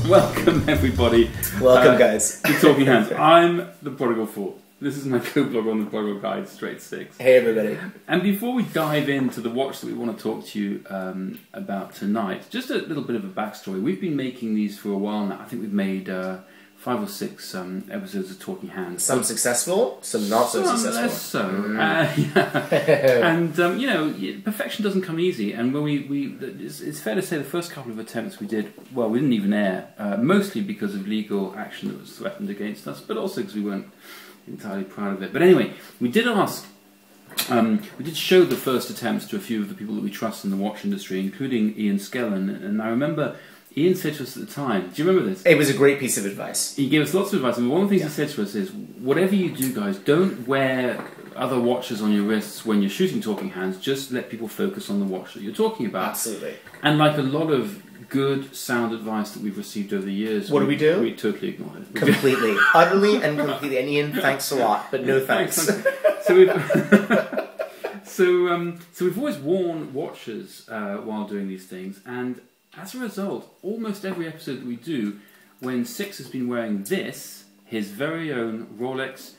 Welcome everybody. Welcome guys. To Talking Hands. I'm the Prodigal 4. This is my co-blogger on the Prodigal Guide, Straight 6. Hey everybody. And before we dive into the watch that we want to talk to you about tonight, just a little bit of a backstory. We've been making these for a while now. I think we've made 5 or 6 episodes of Talking Hands. Some successful, some not so successful. Less so. And you know, perfection doesn't come easy. And when it's fair to say the first couple of attempts we did, well, we didn't even air, mostly because of legal action that was threatened against us, but also because we weren't entirely proud of it. But anyway, we did ask, we did show the first attempts to a few of the people that we trust in the watch industry, including Ian Skellen. And I remember Ian said to us at the time, do you remember this? It was a great piece of advice. He gave us lots of advice, and one of the things he said to us is, whatever you do, guys, don't wear other watches on your wrists when you're shooting Talking Hands, just let people focus on the watch that you're talking about. Absolutely. And like a lot of good, sound advice that we've received over the years, what do we do? We totally ignore it. Completely. Utterly and completely. And Ian, thanks a lot, but no thanks. So we've always worn watches while doing these things, and as a result, almost every episode that we do, when Six has been wearing this, his very own Rolex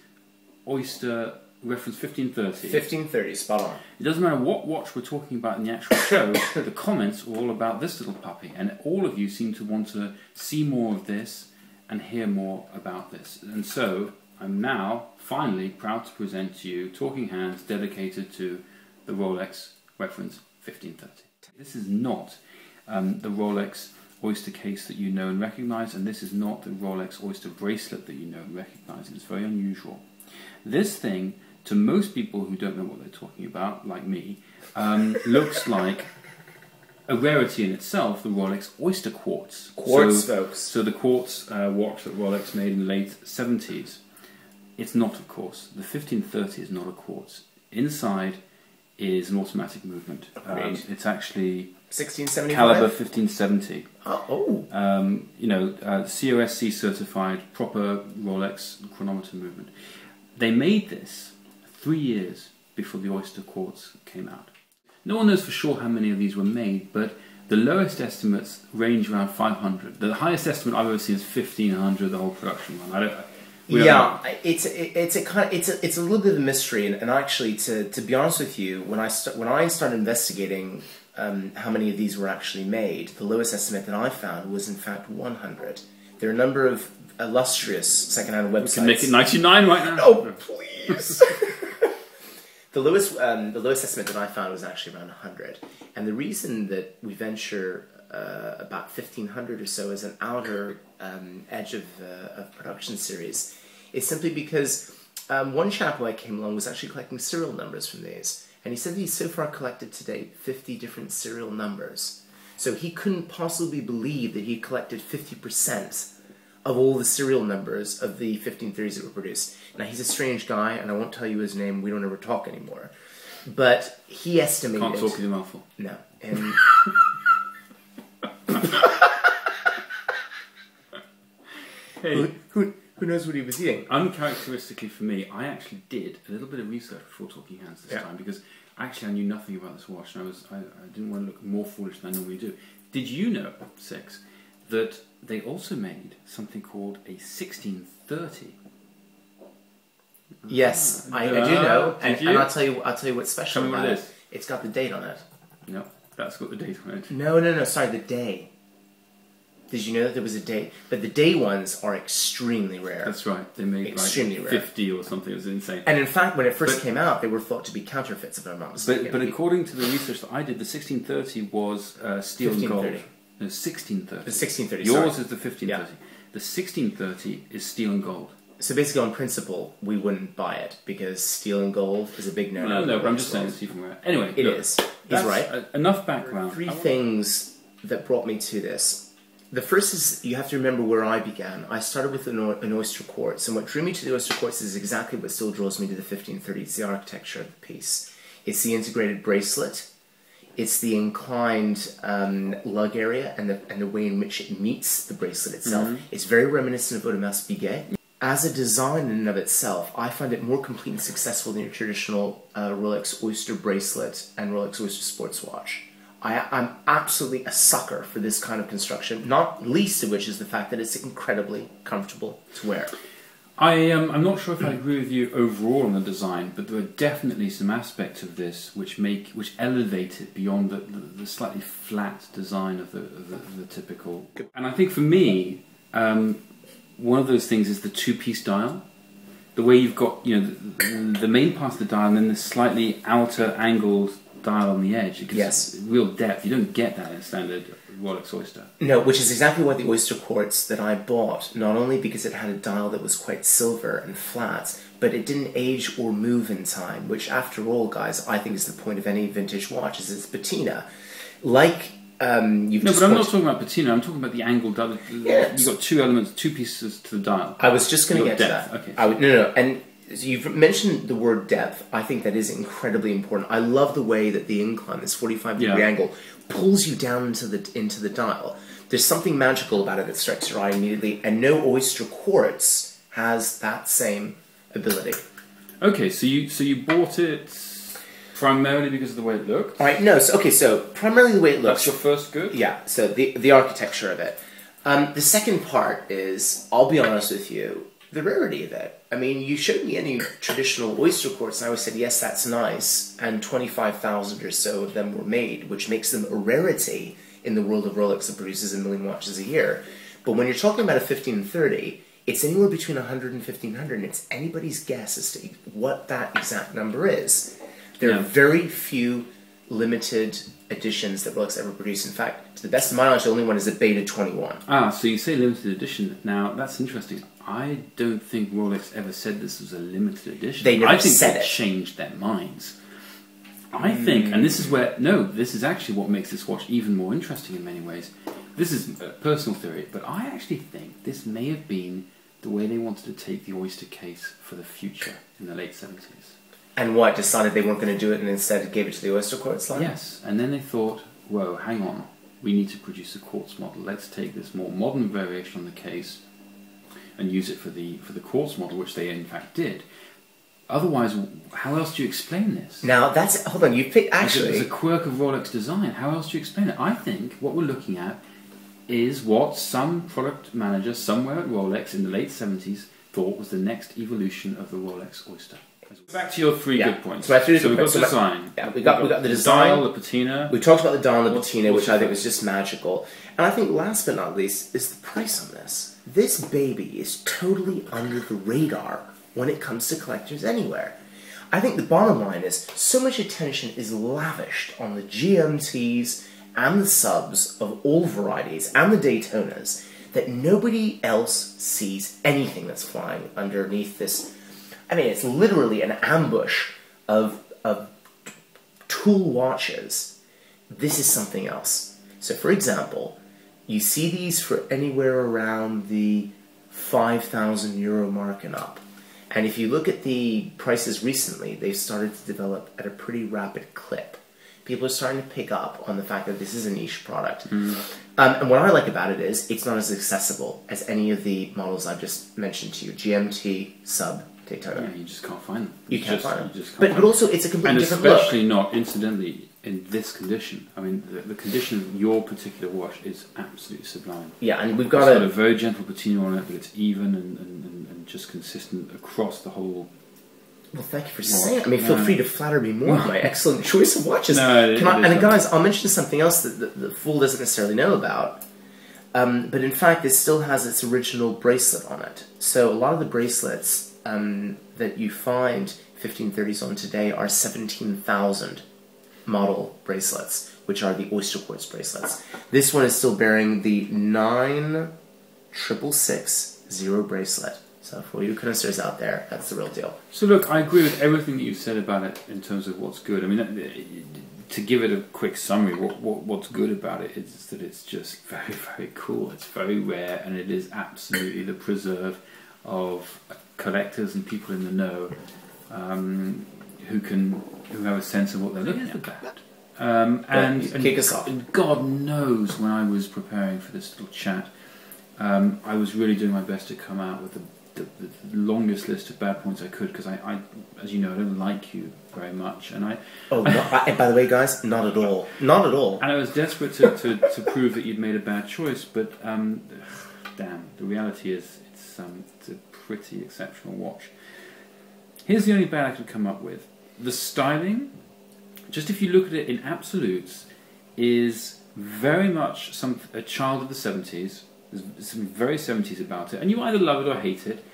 Oyster reference 1530. 1530, spot on. It doesn't matter what watch we're talking about in the actual show, the comments are all about this little puppy, and all of you seem to want to see more of this and hear more about this. And so, I'm now, finally, proud to present to you Talking Hands dedicated to the Rolex reference 1530. This is not the Rolex Oyster case that you know and recognise, and this is not the Rolex Oyster bracelet that you know and recognise. It's very unusual. This thing, to most people who don't know what they're talking about, like me, looks like a rarity in itself, the Rolex Oyster quartz. Quartz, folks. So the quartz watch that Rolex made in the late 70s. It's not, of course. The 1530 is not a quartz. Inside is an automatic movement. It's actually 1675? caliber 1570. Oh. You know, COSC certified, proper Rolex chronometer movement. They made this 3 years before the Oyster quartz came out. No one knows for sure how many of these were made, but the lowest estimates range around 500. The highest estimate I've ever seen is 1,500. The whole production run. It's a little bit of a mystery, and actually, to be honest with you, when I started investigating how many of these were actually made, the lowest estimate that I found was in fact 100. There are a number of illustrious secondhand websites. We can make it 99 right now. Oh, please. The lowest estimate that I found was actually around 100, and the reason that we venture about 1,500 or so as an outer edge of production series is simply because one chap who I came along was actually collecting serial numbers from these, and he said that he's so far collected to date 50 different serial numbers. So he couldn't possibly believe that he collected 50% of all the serial numbers of the 1530s that were produced. Now, he's a strange guy, and I won't tell you his name. We don't ever talk anymore. But he estimated... Can't talk in your mouthful. No. And... Hey. Who knows what he was eating? Uncharacteristically for me, I actually did a little bit of research before Talking Hands this time, because actually I knew nothing about this watch, and I didn't want to look more foolish than I normally do. Did you know, Six, that they also made something called a 1630? Yes, I do know, and I'll tell you what's special about it. It's got the date on it. No, that's got the date on it. No, sorry, the day. Did you know that there was a date? But the day ones are extremely rare. That's right. They made extremely like rare. 50 or something. It was insane. And in fact, when it first came out, they were thought to be counterfeits, if I'm not mistaken. But according to the research that I did, the 1630 was steel and gold. No, 1630. The 1630. Yours is the 1530. Yeah. The 1630 is steel and gold. So basically, on principle, we wouldn't buy it because steel and gold is a big no-no. No, but I'm just saying it's even rare. Anyway, it is. He's right. Enough background. 3 things that brought me to this. The first is, you have to remember where I began. I started with an Oyster quartz, and what drew me to the Oyster quartz is exactly what still draws me to the 1530. It's the architecture of the piece. It's the integrated bracelet. It's the inclined lug area and the way in which it meets the bracelet itself. Mm-hmm. It's very reminiscent of Audemars Piguet. As a design in and of itself, I find it more complete and successful than your traditional Rolex Oyster bracelet and Rolex Oyster sports watch. I'm absolutely a sucker for this kind of construction, not least of which is the fact that it's incredibly comfortable to wear. I'm not sure if I agree with you overall on the design, but there are definitely some aspects of this which elevate it beyond the slightly flat design of the typical. And I think for me, one of those things is the two-piece dial. The way you've got, the main part of the dial and then the slightly outer angled dial on the edge. It gives real depth. You don't get that in standard Rolex Oyster. No, which is exactly why the Oyster quartz that I bought, not only because it had a dial that was quite silver and flat, but it didn't age or move in time, which after all, guys, I think is the point of any vintage watch, is its patina. Like but I'm not talking about patina. I'm talking about the angled dial. Yeah. You've got two elements, two pieces to the dial. I was just going to get depth. to that. Okay. No. And you've mentioned the word depth. I think that is incredibly important. I love the way that the incline, this 45-degree angle, pulls you down into the dial. There's something magical about it that strikes your eye immediately, and no Oyster quartz has that same ability. Okay, so you bought it primarily because of the way it looked? All right, no. So primarily the way it looks. That's your first good? Yeah, so the architecture of it. The second part is, I'll be honest with you, the rarity of it. I mean, you showed me any traditional Oyster quartz, and I always said, yes, that's nice, and 25,000 or so of them were made, which makes them a rarity in the world of Rolex that produces 1 million watches a year. But when you're talking about a 1530, it's anywhere between 100 and 1500, and it's anybody's guess as to what that exact number is. There are very few limited editions that Rolex ever produced. In fact, to the best of my knowledge, the only one is a Beta 21. Ah, so you say limited edition. Now, that's interesting. I don't think Rolex ever said this was a limited edition. They never I think said they it. changed their minds. I think, and this is where, this is actually what makes this watch even more interesting in many ways. This is a personal theory, but I actually think this may have been the way they wanted to take the Oyster case for the future in the late 70s. And what, decided they weren't going to do it and instead gave it to the Oyster quartz line? Yes, and then they thought, whoa, hang on, we need to produce a quartz model. Let's take this more modern variation on the case and use it for the quartz model, which they in fact did. Otherwise, how else do you explain this? Now, that's... Hold on, you picked... Actually... It's a quirk of Rolex design. How else do you explain it? I think what we're looking at is what some product manager somewhere at Rolex in the late 70s thought was the next evolution of the Rolex Oyster. Back to your three good points. So we've got the design. Yeah, we got the design. Dial, the patina. We talked about the dial and the patina, which I think was just magical. And I think last but not least is the price on this. This baby is totally under the radar when it comes to collectors anywhere. I think the bottom line is so much attention is lavished on the GMTs and the subs of all varieties and the Daytonas that nobody else sees anything that's flying underneath this. I mean, it's literally an ambush of tool watches. This is something else. So, for example, you see these for anywhere around the €5,000 mark and up. And if you look at the prices recently, they've started to develop at a pretty rapid clip. People are starting to pick up on the fact that this is a niche product. And what I like about it is it's not as accessible as any of the models I've just mentioned to you. GMT, Sub, Daytona. Yeah, you just can't find them. You can't find them. But also, it's a completely different look. And especially not, incidentally, in this condition. I mean, the condition of your particular watch is absolutely sublime. Yeah, and we've It's got got a very gentle patina on it, but it's even and just consistent across the whole. Well, thank you for saying it. I mean, feel free to flatter me more with my excellent choice of watches. And guys, I'll mention something else that the fool doesn't necessarily know about. But in fact, it still has its original bracelet on it. So a lot of the bracelets that you find 1530s on today are 17,000 model bracelets, which are the Oyster quartz bracelets. This one is still bearing the 96660 bracelet. So for you connoisseurs out there, that's the real deal. So look, I agree with everything that you've said about it in terms of what's good. I mean, to give it a quick summary, what's good about it is that it's just very, very cool. It's very rare, and it is absolutely the preserve of collectors and people in the know who have a sense of what they're looking at. Kick us off. And God knows when I was preparing for this little chat, I was really doing my best to come out with the the longest list of bad points I could, because I, as you know, I don't like you very much, and I. Oh, and by the way, guys, not at all, not at all. And I was desperate to prove that you'd made a bad choice, but damn, the reality is it's a pretty exceptional watch. Here's the only bad I could come up with: the styling. Just if you look at it in absolutes, is very much a child of the 70s. There's some very 70s about it, and you either love it or hate it.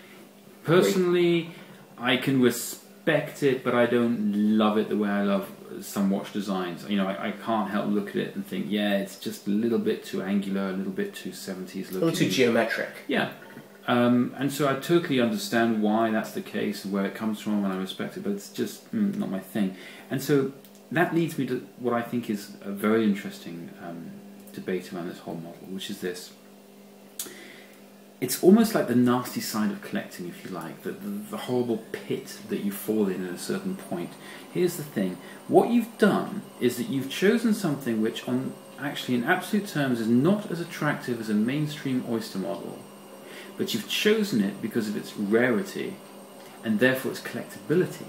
Personally, I can respect it, but I don't love it the way I love some watch designs. You know, I can't help look at it and think, yeah, it's just a little bit too angular, a little bit too 70s looking. A little too geometric. Yeah. And so I totally understand why that's the case and where it comes from, and I respect it, but it's just not my thing. And so that leads me to what I think is a very interesting debate around this whole model, which is this. It's almost like the nasty side of collecting, if you like, the horrible pit that you fall in at a certain point. Here's the thing. What you've done is that you've chosen something which, actually in absolute terms, is not as attractive as a mainstream Oyster model, but you've chosen it because of its rarity, and therefore its collectability,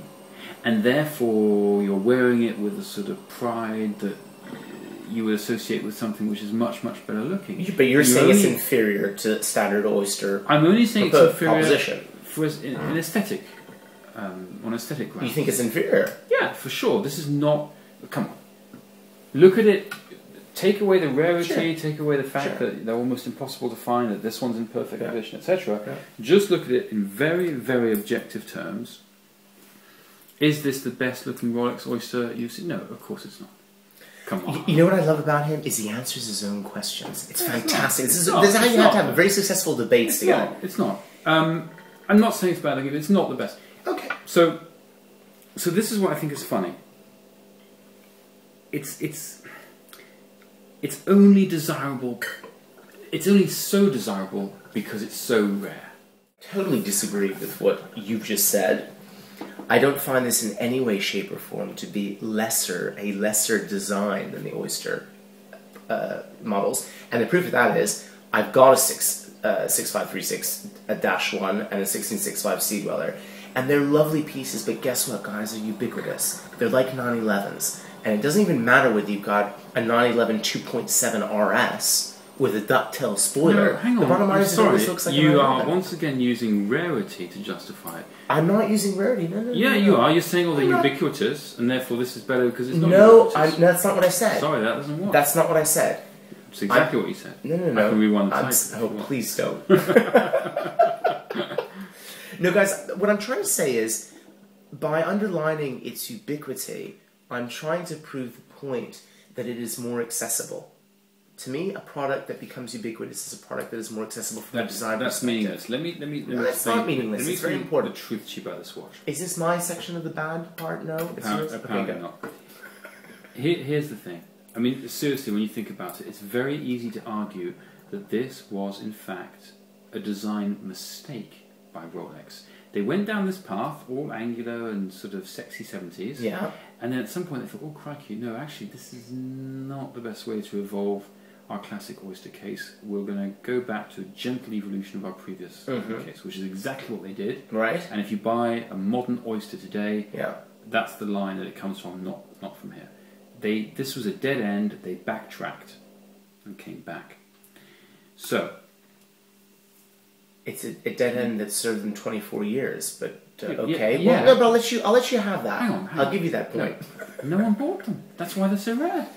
and therefore you're wearing it with a sort of pride that you would associate with something which is much, much better looking. But you're saying it's inferior to standard Oyster. I'm only saying it's inferior proposition. For an aesthetic, on aesthetic grounds. You think it's inferior? Yeah, for sure. This is not. Come on, look at it. Take away the rarity. Take away the fact that they're almost impossible to find. That this one's in perfect condition, etc. Yeah. Just look at it in very, very objective terms. Is this the best looking Rolex Oyster you've seen? No, of course it's not. Come on. You know what I love about him is he answers his own questions. It's fantastic. This is how you have to have very successful debates together. It's not. I'm not saying it's bad. It's not the best. Okay. So this is what I think is funny. It's only desirable. It's only so desirable because it's so rare. Totally disagree with what you've just said. I don't find this in any way, shape, or form to be a lesser design than the Oyster models. And the proof of that is, I've got a 6536-1 and a 1665 Sea Dweller, and they're lovely pieces, but guess what, guys? They're ubiquitous. They're like 911s. And it doesn't even matter whether you've got a 911 2.7 RS with a ducktail spoiler. No, hang on. The bottom line is it always looks like a 911. You are once again using rarity to justify it. I'm not using rarity. No. Yeah, you are. You're saying, oh, they're ubiquitous, and therefore this is better because it's not No, ubiquitous. that's not what I said. Sorry, that doesn't work. That's not what I said. It's exactly what you said. No. I can rewind the tape. Oh, please don't. No, guys, what I'm trying to say is, by underlining its ubiquity, I'm trying to prove the point that it is more accessible. To me, a product that becomes ubiquitous is a product that is more accessible from a design That's perspective. meaning meaningless. Let me No, it's not meaningless. Let me It's very explain important. the truth to you about this watch. Is this my section of the bad part? No? It's yours? Apparently Okay, not. Here's the thing. I mean, seriously, when you think about it, it's very easy to argue that this was, in fact, a design mistake by Rolex. They went down this path, all angular and sort of sexy 70s. Yeah. And then at some point they thought, oh, crikey, no, actually, this is not the best way to evolve our classic Oyster case. We're going to go back to a gentle evolution of our previous case, which is exactly what they did. Right. And if you buy a modern Oyster today, Yeah. that's the line that it comes from, not from here. This was a dead end. They backtracked and came back. So it's a dead end that served them 24 years, but okay. Yeah. Well, no, but I'll let you have that. Hang on. I'll give you that point. No one bought them. That's why they're so rare.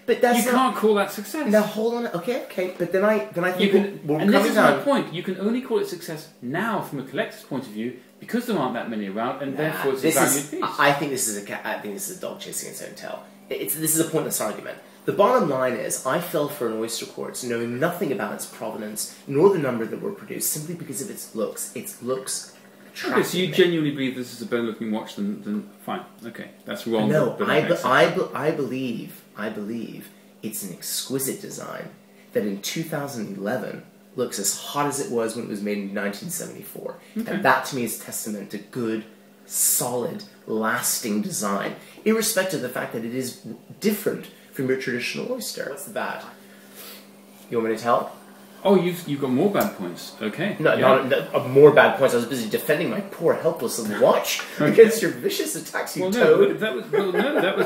But that's you can't call that success. Now hold on. Okay. But then I think you can. we're And this is down. my point. You can only call it success now from a collector's point of view because there aren't that many around, and therefore it's a valued piece. I think this is a dog chasing its own tail. This is a pointless argument. The bottom line is, I fell for an Oyster quartz knowing nothing about its provenance nor the number that were produced, simply because of its looks. Its looks. Okay, so you genuinely believe this is a better looking watch than fine. Okay, that's wrong. No, but I believe it's an exquisite design that in 2011 looks as hot as it was when it was made in 1974. Okay. And that to me is testament to good, solid, lasting design, irrespective of the fact that it is different from your traditional Oyster. What's the bad? You want me to tell? Oh, you've got more bad points. Okay. No, not more bad points. I was busy defending my poor, helpless little watch against your vicious attacks, you toad. That was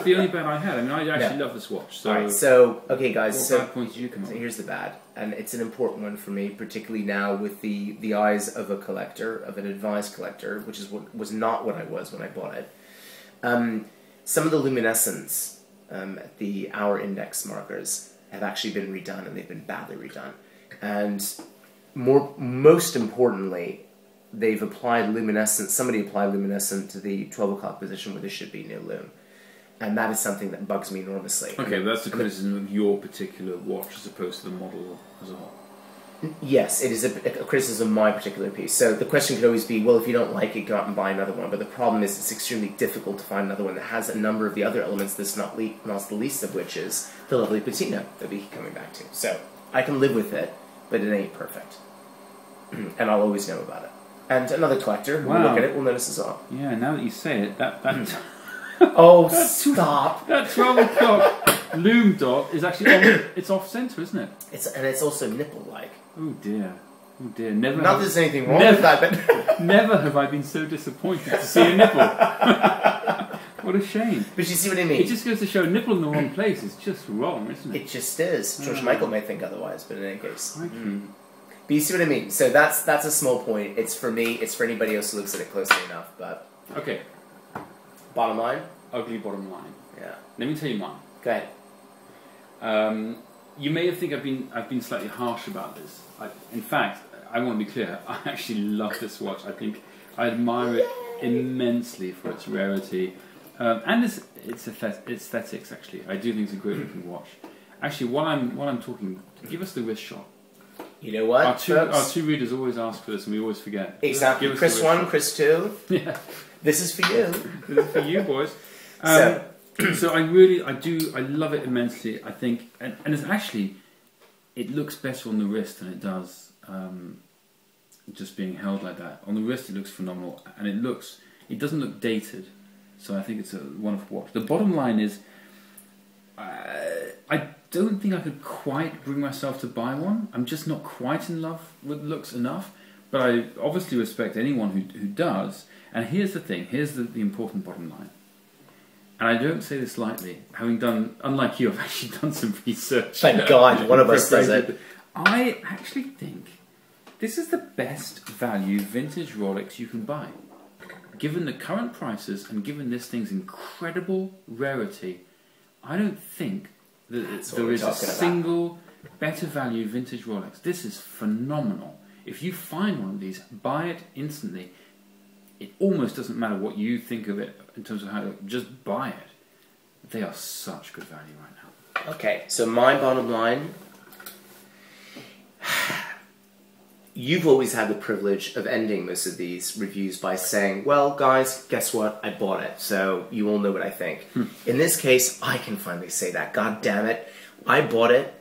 the only bad I had. I mean, I actually love this watch. So, right, so okay, guys. What bad points did you come up So with? here's the bad, and it's an important one for me, particularly now with the eyes of a collector, of an advised collector, which is what was not what I was when I bought it. Some of the luminescence, the hour index markers, have actually been redone, and they've been badly redone. And most importantly, they've applied luminescence. Somebody applied luminescence to the 12 o'clock position where there should be no lume, and that is something that bugs me enormously. Okay, but that's the criticism of your particular watch as opposed to the model as a whole. Yes, it is a criticism of my particular piece. So the question could always be, well, if you don't like it, go out and buy another one. But the problem is it's extremely difficult to find another one that has a number of the other elements, that's not the least of which is the lovely patina that we keep coming back to. So I can live with it, but it ain't perfect. And I'll always know about it. And another collector who will look at it will notice as well. Yeah, now that you say it, that Oh, stop! That 12 o'clock loom dot is actually it's off center, isn't it? It's also nipple-like. Oh dear. Oh dear. Never. Not that there's anything wrong with that, but never have I been so disappointed to see a nipple. What a shame. But you see what I mean? It just goes to show a nipple in the wrong place is just wrong, isn't it? It just is. George Michael may think otherwise, but in any case. But you see what I mean? So that's a small point. It's for me. It's for anybody else who looks at it closely enough. But okay. Bottom line. Ugly bottom line. Yeah. Let me tell you mine. Go ahead. You may think I've been slightly harsh about this. In fact, I want to be clear. I actually love this watch. I think I admire it immensely for its rarity and its aesthetics. Actually, I do think it's a great looking watch. Actually, while I'm talking, give us the wrist shot. You know what? Our two readers always ask for this, and we always forget. Exactly. Chris 1, Chris 2. Yeah. This is for you. This is for you, boys. So I love it immensely. I think, and it's actually, it looks better on the wrist than it does just being held like that. On the wrist, it looks phenomenal, and it doesn't look dated. So I think it's a wonderful watch. The bottom line is, I don't think I could quite bring myself to buy one. I'm just not quite in love with looks enough. But I obviously respect anyone who does. And here's the thing. Here's the important bottom line. And I don't say this lightly. Having done, unlike you, I've actually done some research. Thank God, one of us does it. I actually think this is the best value vintage Rolex you can buy. Given the current prices and given this thing's incredible rarity, I don't think that there is a single better value vintage Rolex. This is phenomenal. If you find one of these, buy it instantly. It almost doesn't matter what you think of it in terms of how to just buy it. They are such good value right now. Okay, so my bottom line, you've always had the privilege of ending most of these reviews by saying, well, guys, guess what? I bought it, so you all know what I think. In this case, I can finally say that. God damn it. I bought it.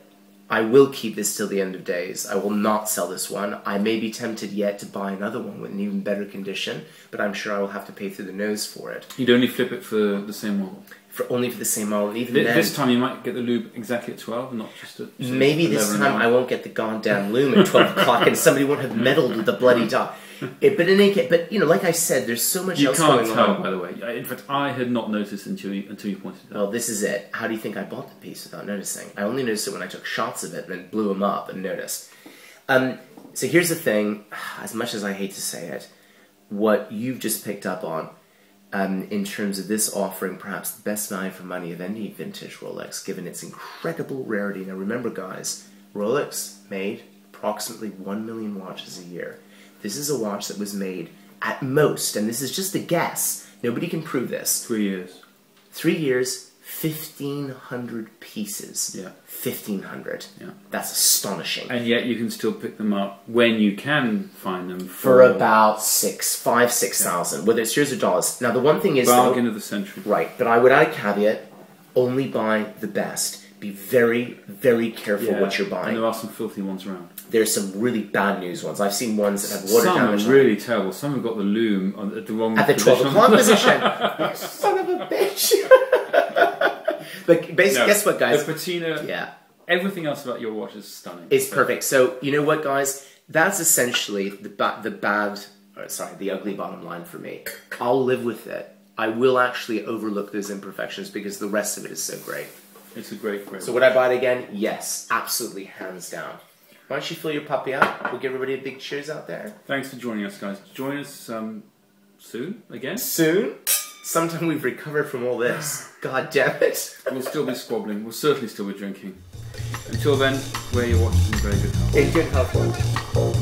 I will keep this till the end of days. I will not sell this one. I may be tempted yet to buy another one with an even better condition, but I'm sure I will have to pay through the nose for it. You'd only flip it for the same model? Only for the same model. Even this time you might get the lube exactly at 12, not just at maybe this time I won't get the goddamn lume at 12 o'clock and somebody won't have meddled with the bloody dot. But in any case, like I said, there's so much else going on. You can't tell, by the way. In fact, I had not noticed until you pointed it out. Well, this is it. How do you think I bought the piece without noticing? I only noticed it when I took shots of it and then blew them up and noticed. So here's the thing. As much as I hate to say it, what you've just picked up on, in terms of this offering perhaps the best value for money of any vintage Rolex, given its incredible rarity. Now remember, guys, Rolex made approximately 1 million watches a year. This is a watch that was made at most, and this is just a guess, nobody can prove this. 3 years. 3 years, 1,500 pieces. Yeah. 1,500. Yeah. That's astonishing. And yet you can still pick them up when you can find them for about 6,000, whether it's yours or dollars. Now the one thing is, bargain of the century. Right, but I would add a caveat: only buy the best. Be very, very careful what you're buying. And there are some filthy ones around. There's some really bad news ones. I've seen ones that have water damage. Some are really terrible. Some have got the loom at the wrong position. At the 12 o'clock position. Son of a bitch. But basically, guess what, guys? The patina. Yeah. everything else about your watch is stunning. It's perfect. So you know what, guys? That's essentially the ugly bottom line for me. I'll live with it. I will actually overlook those imperfections because the rest of it is so great. It's a great So would I buy it again? Yes, absolutely, hands down. Why don't you fill your puppy out? We'll give everybody a big cheers out there. Thanks for joining us, guys. Join us soon again. Soon? Sometime we've recovered from all this. God damn it. We'll still be squabbling. We'll certainly still be drinking. Until then, wear your watches in very good health. In good health.